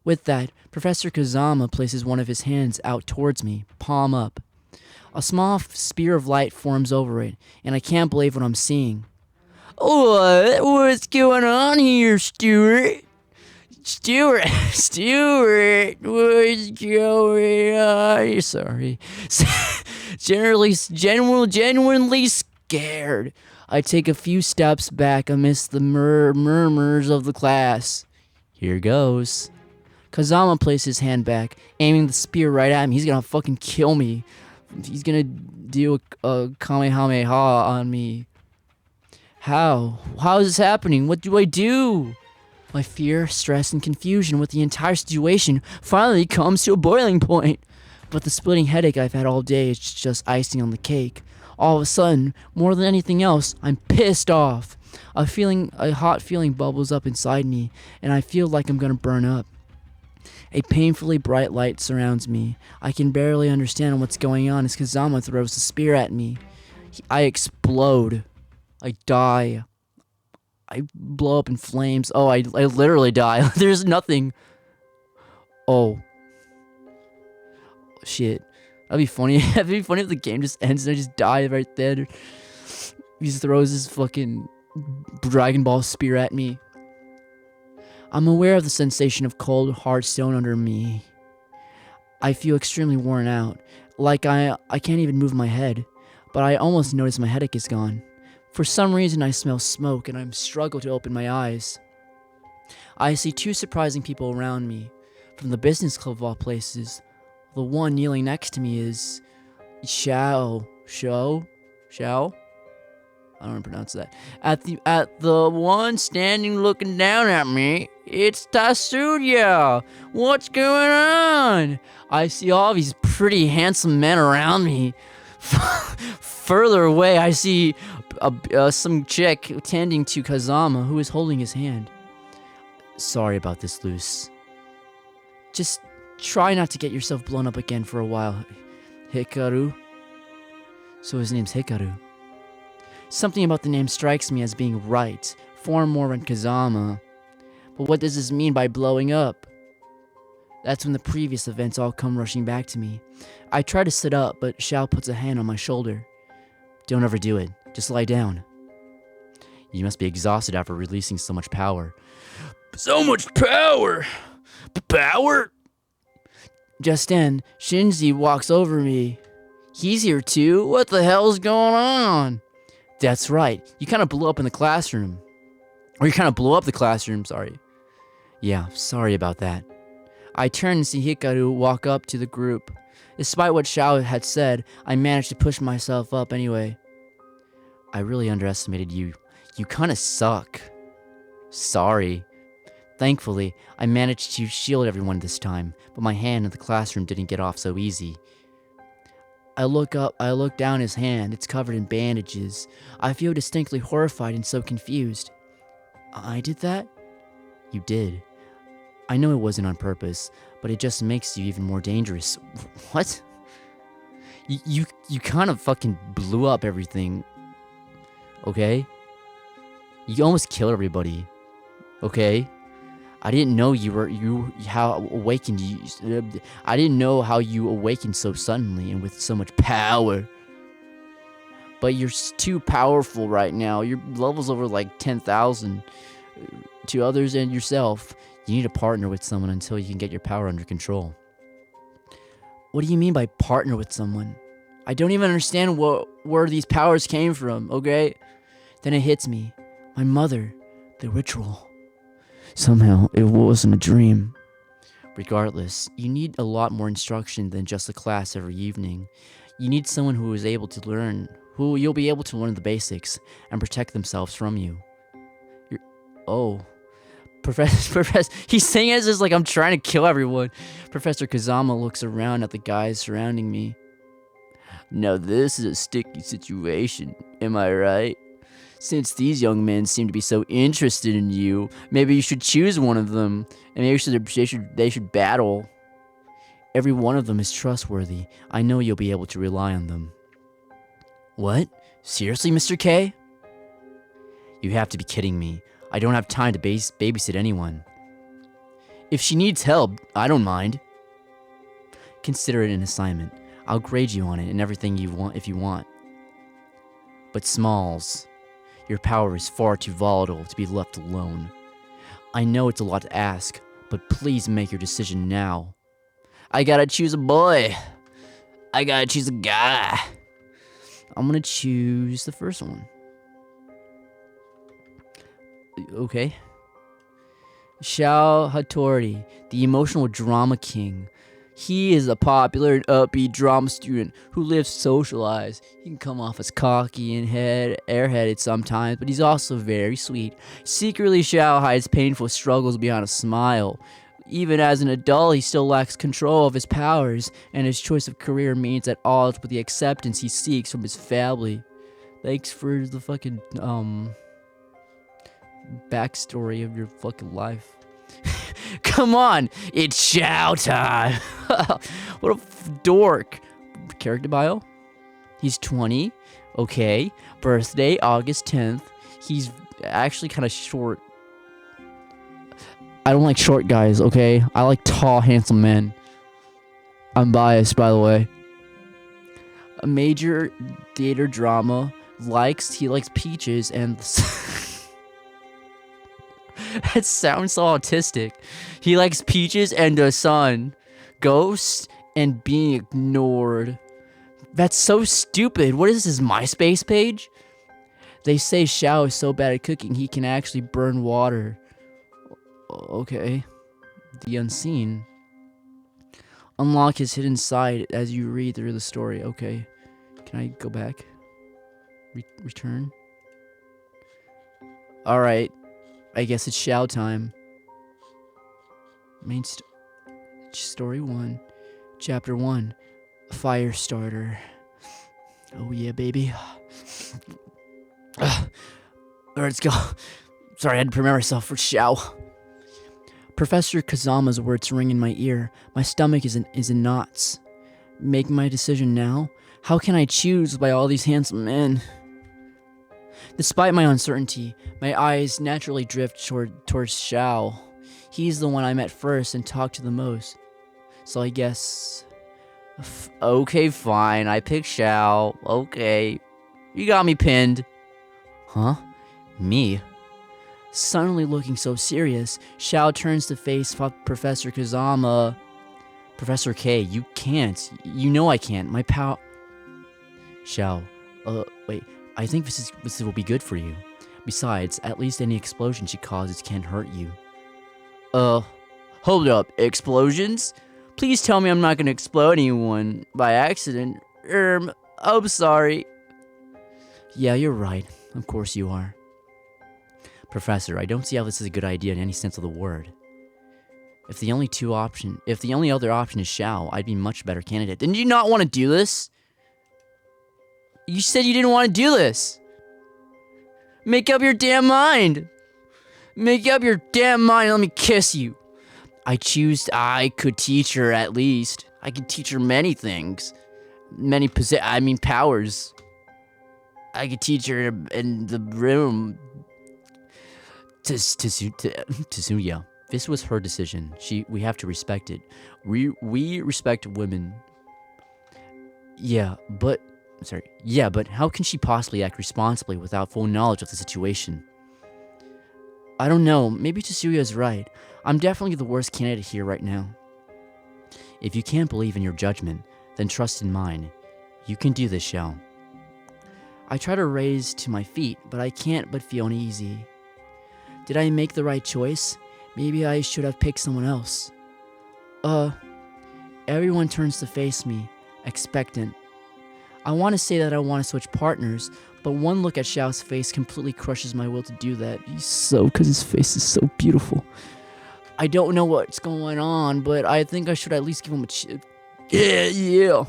With that, Professor Kazama places one of his hands out towards me, palm up. A small spear of light forms over it, and I can't believe what I'm seeing. What's going on here, Stuart? Stuart, what's going on? Sorry. Genuinely scared. I take a few steps back amidst the murmurs of the class. Here goes. Kazama places his hand back, aiming the spear right at me. He's gonna fucking kill me. He's gonna do a Kamehameha on me. How? How is this happening? What do I do? My fear, stress, and confusion with the entire situation finally comes to a boiling point. But the splitting headache I've had all day is just icing on the cake. All of a sudden, more than anything else, I'm pissed off. A hot feeling bubbles up inside me, and I feel like I'm gonna burn up. A painfully bright light surrounds me. I can barely understand what's going on as Kazama throws the spear at me. I explode. I die. I blow up in flames. Oh, I literally die. There's nothing. Oh. Shit. That'd be funny. That'd be funny if the game just ends and I just die right there. He just throws his fucking Dragon Ball spear at me. I'm aware of the sensation of cold, hard stone under me. I feel extremely worn out. Like I can't even move my head. But I almost notice my headache is gone. For some reason, I smell smoke, and I struggle to open my eyes. I see 2 surprising people around me. From the business club of all places, the one kneeling next to me is Xiao? I don't know how to pronounce that. At the one standing looking down at me, it's Tatsuya. What's going on? I see all these pretty handsome men around me. Further away, I see some chick tending to Kazama, who is holding his hand. Sorry about this, Luce. Just try not to get yourself blown up again for a while, Hikaru. So his name's Hikaru. Something about the name strikes me as being right, far more than Kazama. But what does this mean by blowing up? That's when the previous events all come rushing back to me. I try to sit up, but Xiao puts a hand on my shoulder. Don't overdo it. Just lie down. You must be exhausted after releasing so much power. So much power! Power? Just then, Shinji walks over me. He's here too? What the hell's going on? That's right. You kind of blew up in the classroom. Or you kind of blew up the classroom, sorry. Yeah, sorry about that. I turned to see Hikaru walk up to the group. Despite what Xiao had said, I managed to push myself up anyway. I really underestimated you. You kinda suck. Sorry. Thankfully, I managed to shield everyone this time, but my hand in the classroom didn't get off so easy. I look down his hand, it's covered in bandages. I feel distinctly horrified and so confused. I did that? You did. I know it wasn't on purpose, but it just makes you even more dangerous. What? You kind of fucking blew up everything. Okay? You almost killed everybody. Okay? I didn't know I didn't know how you awakened so suddenly and with so much power. But you're too powerful right now. Your level's over like 10,000. To others and yourself, you need to partner with someone until you can get your power under control. What do you mean by partner with someone? I don't even understand where these powers came from, okay? Then it hits me. My mother, the ritual. Somehow, it wasn't a dream. Regardless, you need a lot more instruction than just a class every evening. You need someone who is able to learn, who you'll be able to learn the basics and protect themselves from you. Professor, he's saying it as like I'm trying to kill everyone. Professor Kazama looks around at the guys surrounding me. Now this is a sticky situation, am I right? Since these young men seem to be so interested in you, maybe you should choose one of them, and maybe they should battle. Every one of them is trustworthy. I know you'll be able to rely on them. What? Seriously, Mr. K? You have to be kidding me. I don't have time to babysit anyone. If she needs help, I don't mind. Consider it an assignment. I'll grade you on it and everything you want if you want. But Smalls, your power is far too volatile to be left alone. I know it's a lot to ask, but please make your decision now. I gotta choose a boy. I gotta choose a guy. I'm gonna choose the first one. Okay. Xiao Hattori, the emotional drama king. He is a popular and upbeat drama student who lives socialized. He can come off as cocky and airheaded sometimes, but he's also very sweet. Secretly, Xiao hides painful struggles behind a smile. Even as an adult, he still lacks control of his powers, and his choice of career means at odds with the acceptance he seeks from his family. Thanks for the fucking, backstory of your fucking life. Come on, it's Xiao time. What a dork. Character bio? He's 20. Okay. Birthday, August 10th. He's actually kind of short. I don't like short guys, okay? I like tall, handsome men. I'm biased, by the way. A major theater drama. He likes peaches and... That sounds so autistic. He likes peaches and the sun, ghosts, and being ignored. That's so stupid. What is this, MySpace page? They say Xiao is so bad at cooking he can actually burn water. Okay. The unseen. Unlock his hidden side as you read through the story. Okay. Can I go back? Return? Alright. I guess it's Xiao time. Main story 1. Chapter 1. Fire starter. Oh yeah, baby. Alright, let's go. Sorry, I had to prepare myself for Xiao. Professor Kazama's words ring in my ear. My stomach is in knots. Make my decision now? How can I choose by all these handsome men? Despite my uncertainty, my eyes naturally drift towards Xiao. He's the one I met first and talked to the most. So I guess... Okay, fine. I picked Xiao. Okay. You got me pinned. Huh? Me? Suddenly looking so serious, Xiao turns to face Professor Kazama. Professor K, you can't. You know I can't. My Xiao, wait. I think this will be good for you. Besides, at least any explosion she causes can't hurt you. Uh, hold up, explosions? Please tell me I'm not gonna explode anyone by accident. I'm sorry. Yeah, you're right. Of course you are. Professor, I don't see how this is a good idea in any sense of the word. If the only other option is Shao, I'd be a much better candidate. Didn't you not want to do this? You said you didn't want to do this. Make up your damn mind. Make up your damn mind and let me kiss you. I could teach her at least. I could teach her many things. Powers. I could teach her in the room. Tetsuya. This was her decision. We have to respect it. We respect women. Yeah, but how can she possibly act responsibly without full knowledge of the situation? I don't know. Maybe Tetsuya's right. I'm definitely the worst candidate here right now. If you can't believe in your judgment, then trust in mine. You can do this, Shao. I try to raise to my feet, but I can't but feel uneasy. Did I make the right choice? Maybe I should have picked someone else. Everyone turns to face me, expectant. I want to say that I want to switch partners, but one look at Xiao's face completely crushes my will to do that. Because his face is so beautiful. I don't know what's going on, but I think I should at least give him a chance. Yeah.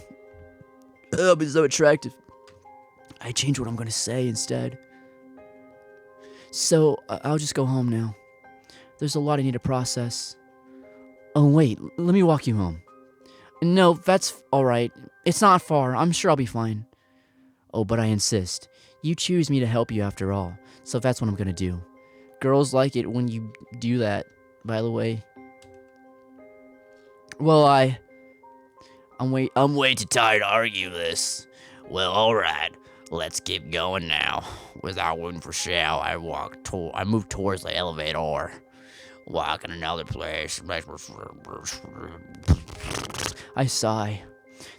That'll be so attractive. I change what I'm going to say instead. So, I'll just go home now. There's a lot I need to process. Oh, wait, let me walk you home. No, that's alright. It's not far. I'm sure I'll be fine. Oh, but I insist. You choose me to help you after all, so that's what I'm gonna do. Girls like it when you do that, by the way. Well, I'm way too tired to argue this. Well, alright. Let's keep going now. Without waiting for Shao, I moved towards the elevator. Walking another place. I sigh.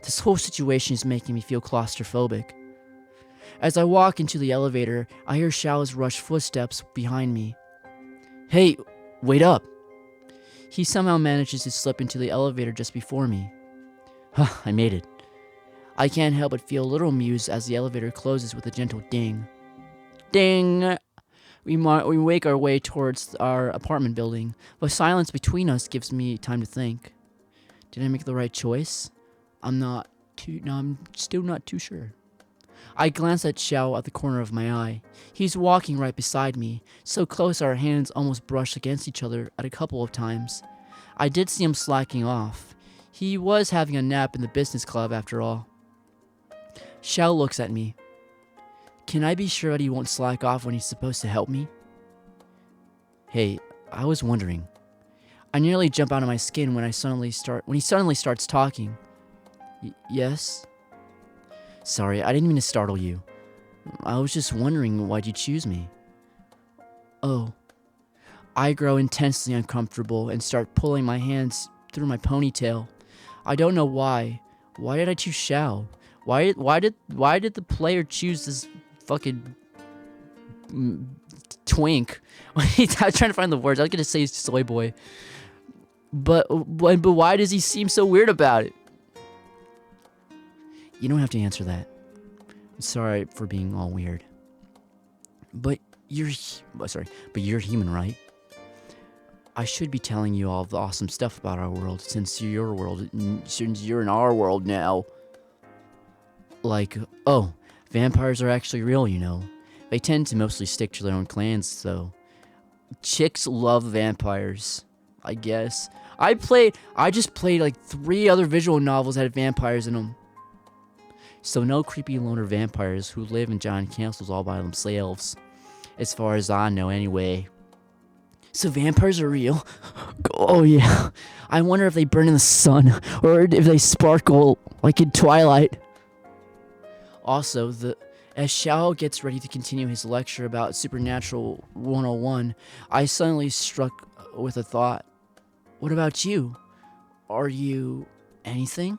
This whole situation is making me feel claustrophobic. As I walk into the elevator, I hear Shao's rushed footsteps behind me. Hey, wait up! He somehow manages to slip into the elevator just before me. I made it. I can't help but feel a little amused as the elevator closes with a gentle ding. Ding! We make our way towards our apartment building, but silence between us gives me time to think. Did I make the right choice? I'm still not too sure. I glance at Xiao at the corner of my eye. He's walking right beside me, so close our hands almost brushed against each other at a couple of times. I did see him slacking off. He was having a nap in the business club after all. Xiao looks at me. Can I be sure that he won't slack off when he's supposed to help me? Hey, I was wondering. I nearly jump out of my skin when he suddenly starts talking. Yes? Sorry, I didn't mean to startle you. I was just wondering why'd you choose me. Oh. I grow intensely uncomfortable and start pulling my hands through my ponytail. I don't know why. Why did I choose Xiao? Why did the player choose this fucking twink? I was trying to find the words. I was gonna say soy boy, but why does he seem so weird about it? You don't have to answer that. I'm sorry for being all weird. But you're human, right? I should be telling you all the awesome stuff about our world since you're in our world now. Like, oh, vampires are actually real, you know. They tend to mostly stick to their own clans, though. Chicks love vampires, I guess. I just played like 3 other visual novels that had vampires in them. So no creepy loner vampires who live in giant castles all by themselves. As far as I know, anyway. So vampires are real? Oh yeah. I wonder if they burn in the sun, or if they sparkle like in Twilight. Also, as Xiao gets ready to continue his lecture about Supernatural 101, I suddenly struck with a thought. What about you? Are you anything?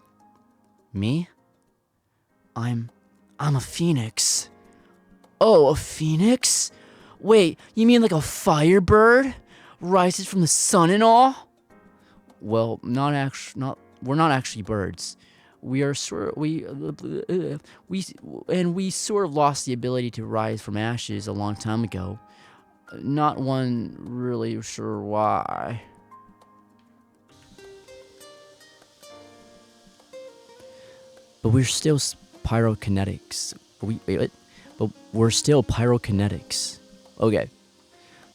Me? I'm a phoenix. Oh, a phoenix? Wait, you mean like a firebird? rises from the sun and all? Well, we're not actually birds. We are we sort of lost the ability to rise from ashes a long time ago. Not one really sure why. But we're still pyrokinetics. Wait, but we're still pyrokinetics. Okay.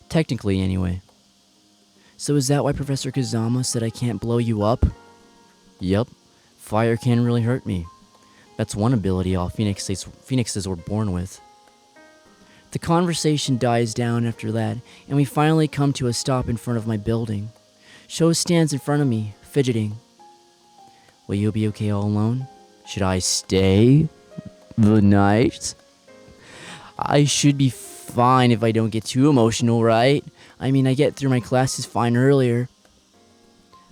Technically, anyway. So is that why Professor Kazama said I can't blow you up? Yup. Fire can really hurt me. That's one ability all phoenixes were born with. The conversation dies down after that, and we finally come to a stop in front of my building. Sho stands in front of me, fidgeting. Will you be okay all alone? Should I stay the night? I should be fine if I don't get too emotional, right? I mean, I get through my classes fine earlier.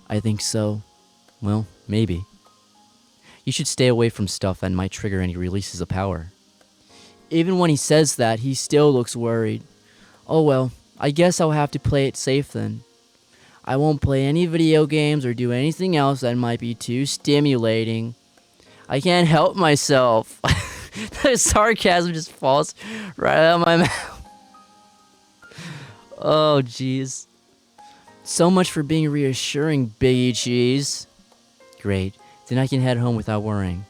I think so. Well, maybe. You should stay away from stuff that might trigger any releases of power. Even when he says that, he still looks worried. Oh well, I guess I'll have to play it safe then. I won't play any video games or do anything else that might be too stimulating. I can't help myself. The sarcasm just falls right out of my mouth. Oh, jeez. So much for being reassuring, Biggie Cheese. Great. Then I can head home without worrying.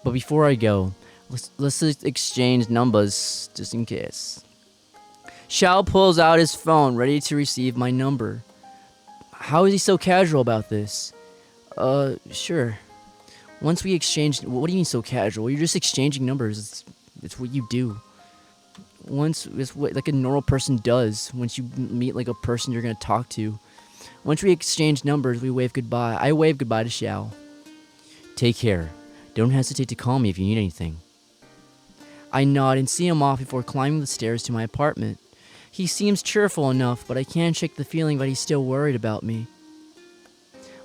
But before I go, let's just exchange numbers, just in case. Shao pulls out his phone, ready to receive my number. How is he so casual about this? Sure. Once we exchange... What do you mean so casual? You're just exchanging numbers. It's what you do. It's what like a normal person does once you meet like a person you're gonna talk to. Once we exchange numbers, we wave goodbye. I wave goodbye to Xiao. Take care. Don't hesitate to call me if you need anything. I nod and see him off before climbing the stairs to my apartment. He seems cheerful enough, but I can't shake the feeling that he's still worried about me.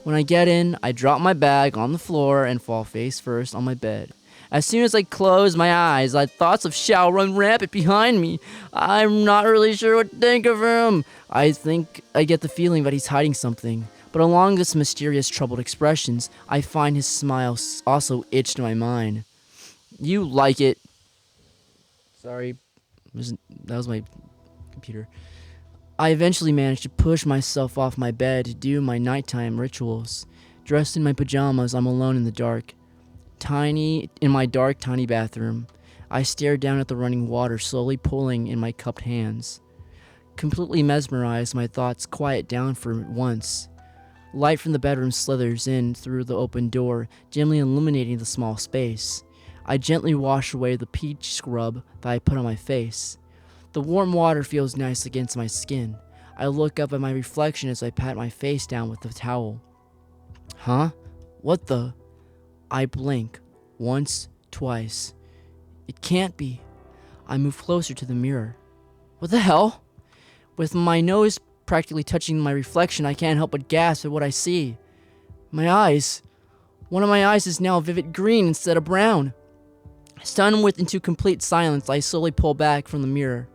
When I get in, I drop my bag on the floor and fall face first on my bed. As soon as I close my eyes, thoughts of Xiao run rampant behind me. I'm not really sure what to think of him. I think I get the feeling that he's hiding something. But along this mysterious, troubled expressions, I find his smile also itched my mind. You like it. Sorry. That was my computer. I eventually managed to push myself off my bed to do my nighttime rituals. Dressed in my pajamas, I'm alone in the dark. In my dark, tiny bathroom. I stare down at the running water, slowly pulling in my cupped hands. Completely mesmerized, my thoughts quiet down for once. Light from the bedroom slithers in through the open door, dimly illuminating the small space. I gently wash away the peach scrub that I put on my face. The warm water feels nice against my skin. I look up at my reflection as I pat my face down with the towel. Huh? What the? I blink. Once, twice. It can't be. I move closer to the mirror. What the hell? With my nose practically touching my reflection, I can't help but gasp at what I see. My eyes. One of my eyes is now vivid green instead of brown. Stunned into complete silence, I slowly pull back from the mirror.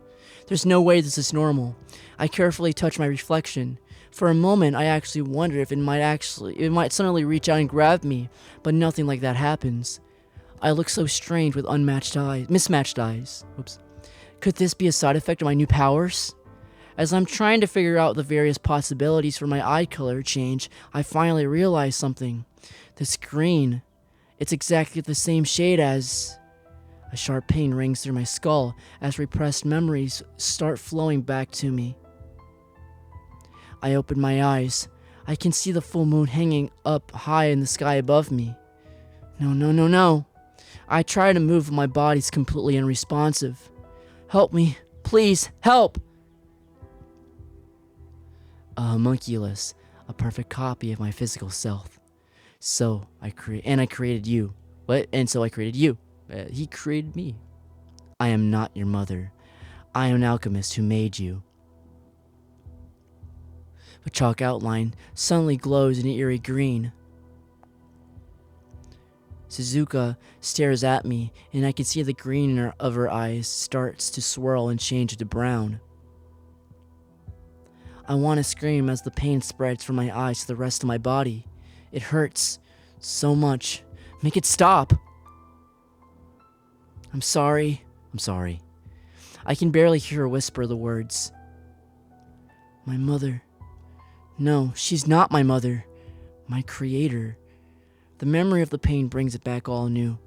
There's no way this is normal. I carefully touch my reflection. For a moment, I actually wonder if it might suddenly reach out and grab me, but nothing like that happens. I look so strange with mismatched eyes. Oops. Could this be a side effect of my new powers? As I'm trying to figure out the various possibilities for my eye color change, I finally realize something. This green, it's exactly the same shade as... A sharp pain rings through my skull as repressed memories start flowing back to me. I open my eyes. I can see the full moon hanging up high in the sky above me. No. I try to move, but my body's completely unresponsive. Help me. Please, help! A homunculus, a perfect copy of my physical self. I created you. What? And so I created you. He created me. I am not your mother. I am an alchemist who made you. The chalk outline suddenly glows in an eerie green. Suzuka stares at me, and I can see the green of her eyes starts to swirl and change to brown. I want to scream as the pain spreads from my eyes to the rest of my body. It hurts so much. Make it stop. I'm sorry. I'm sorry. I can barely hear her whisper the words. My mother. No, she's not my mother. My creator. The memory of the pain brings it back all new.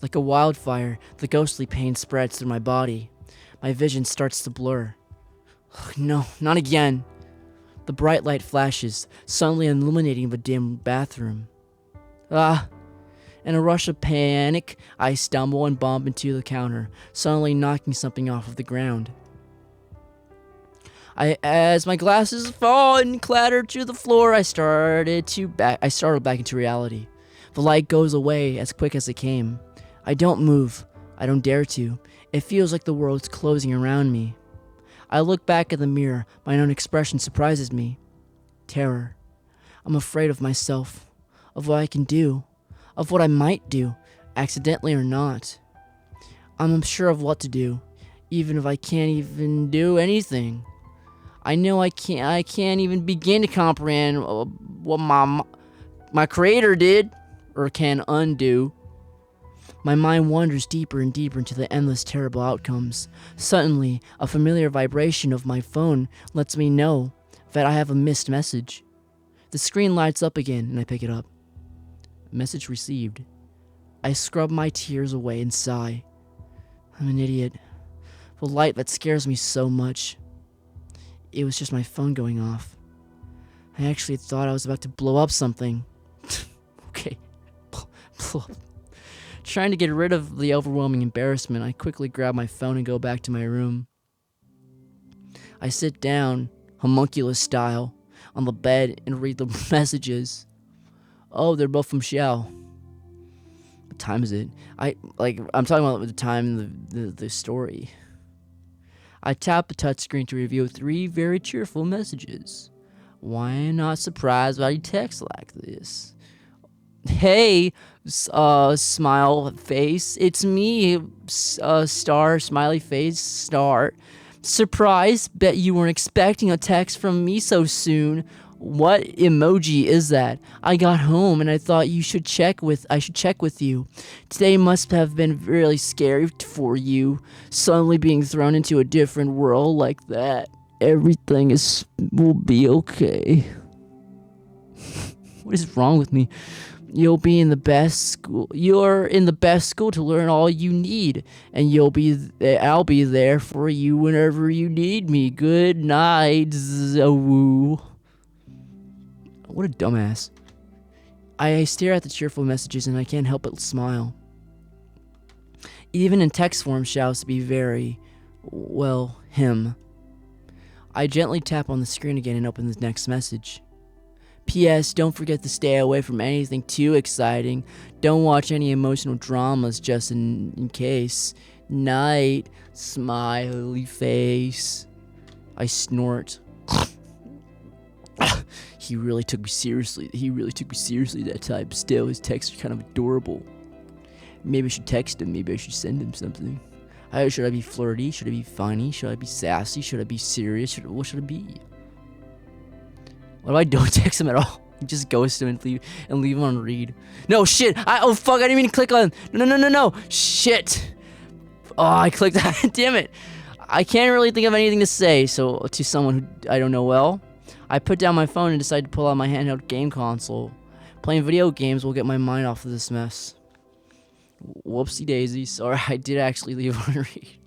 Like a wildfire, the ghostly pain spreads through my body. My vision starts to blur. No, not again. The bright light flashes, suddenly illuminating the dim bathroom. In a rush of panic, I stumble and bump into the counter, suddenly knocking something off of the ground. As my glasses fall and clatter to the floor, I started back into reality. The light goes away as quick as it came. I don't move. I don't dare to. It feels like the world's closing around me. I look back at the mirror. My own expression surprises me. Terror. I'm afraid of myself, of what I can do, of what I might do, accidentally or not. I'm unsure of what to do, even if I can't even do anything. I know I can't even begin to comprehend what my creator did or can undo. My mind wanders deeper and deeper into the endless terrible outcomes. Suddenly, a familiar vibration of my phone lets me know that I have a missed message. The screen lights up again and I pick it up. Message received. I scrub my tears away and sigh. I'm an idiot. The light that scares me so much. It was just my phone going off. I actually thought I was about to blow up something. Okay. Blow up. Trying to get rid of the overwhelming embarrassment, I quickly grab my phone and go back to my room. I sit down, homunculus style, on the bed and read the messages. Oh, they're both from Xiao. What time is it? I'm talking about the time in the story. I tap the touchscreen to reveal 3 very cheerful messages. Why not surprised by text like this? Hey, smile face. It's me, star, smiley face, star. Surprise, bet you weren't expecting a text from me so soon. What emoji is that? I got home and I thought I should check with you. Today must have been really scary for you, suddenly being thrown into a different world like that. Everything will be okay. What is wrong with me? You'll be in the best school. You're in the best school to learn all you need, and I'll be there for you whenever you need me. Good night, Zawoo. What a dumbass. I stare at the cheerful messages and I can't help but smile. Even in text form, shouts to be very, well, him. I gently tap on the screen again and open the next message. P.S. Don't forget to stay away from anything too exciting. Don't watch any emotional dramas just in case. Night, smiley face. I snort. He really took me seriously that time. Still, his texts are kind of adorable. Maybe I should text him. Maybe I should send him something. Should I be flirty? Should I be funny? Should I be sassy? Should I be serious? What should I be? What if I don't text him at all? Just ghost him and leave him on read. No, shit! Oh, fuck, I didn't mean to click on... No! Shit! Oh, I clicked that. Damn it. I can't really think of anything to say, so to someone who I don't know well. I put down my phone and decided to pull out my handheld game console. Playing video games will get my mind off of this mess. Whoopsie daisy. Sorry, I did actually leave on read.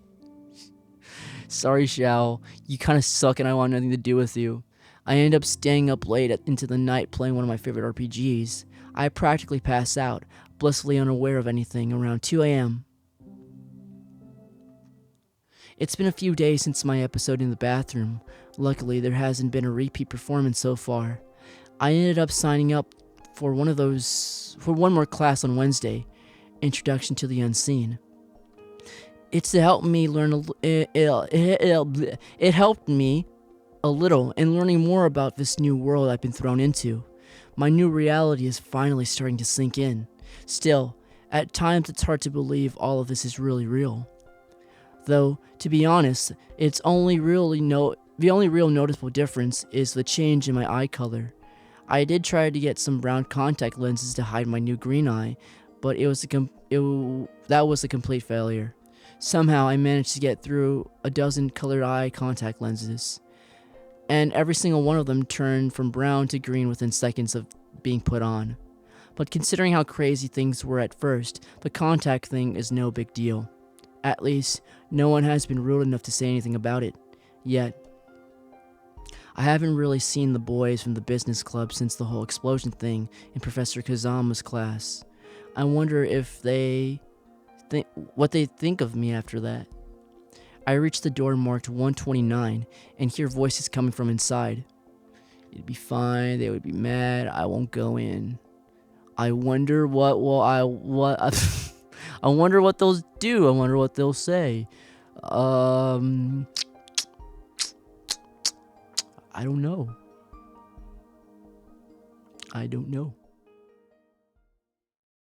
Sorry, Xiao. You kind of suck and I want nothing to do with you. I end up staying up late into the night playing one of my favorite RPGs. I practically pass out, blissfully unaware of anything, around 2 a.m. It's been a few days since my episode in the bathroom. Luckily, there hasn't been a repeat performance so far. I ended up signing up for one more class on Wednesday, Introduction to the Unseen. It's to help me learn it helped me a little in learning more about this new world I've been thrown into. My new reality is finally starting to sink in. Still, at times it's hard to believe all of this is really real. Though, to be honest, it's only really The only real noticeable difference is the change in my eye color. I did try to get some brown contact lenses to hide my new green eye, but that was a complete failure. Somehow I managed to get through a dozen colored eye contact lenses, and every single one of them turned from brown to green within seconds of being put on. But considering how crazy things were at first, the contact thing is no big deal. At least, no one has been rude enough to say anything about it yet. I haven't really seen the boys from the business club since the whole explosion thing in Professor Kazama's class. I wonder if what they think of me after that. I reach the door marked 129 and hear voices coming from inside. It'd be fine, they would be mad, I won't go in. I wonder I wonder what they'll do. I wonder what they'll say. I don't know.